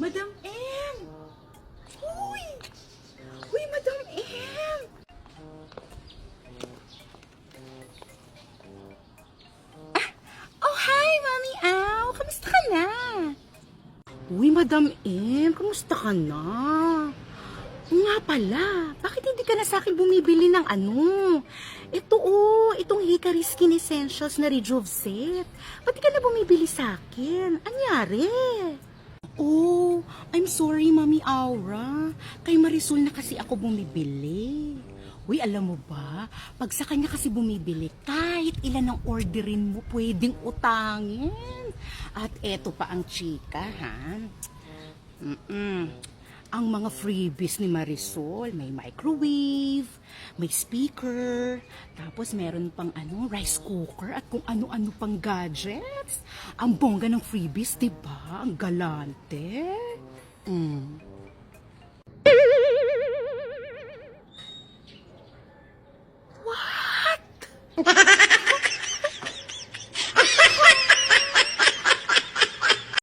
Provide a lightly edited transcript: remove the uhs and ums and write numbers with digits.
Madam M! Uy! Uy, Madam M! Oh, hi, Mami Au! Kamusta ka na? Uy, Madam M! Kamusta ka na? Oo nga pala, bakit hindi ka na sa akin bumibili ng itong Hickory Skin Essentials na Rejuve Set. Ba't di ka na bumibili sa akin? Anyari? Oh, I'm sorry, Mami Aura. Kay Marisol na kasi ako bumibili. Uy, alam mo ba, pag sa kanya kasi bumibili, kahit ilan ang orderin mo, pwedeng utangin. At eto pa ang chika, ha? Ang mga freebies ni Marisol, may microwave, may speaker, tapos meron pang rice cooker at kung ano-ano pang gadgets. Ang bongga ng freebies, diba? Ang galante.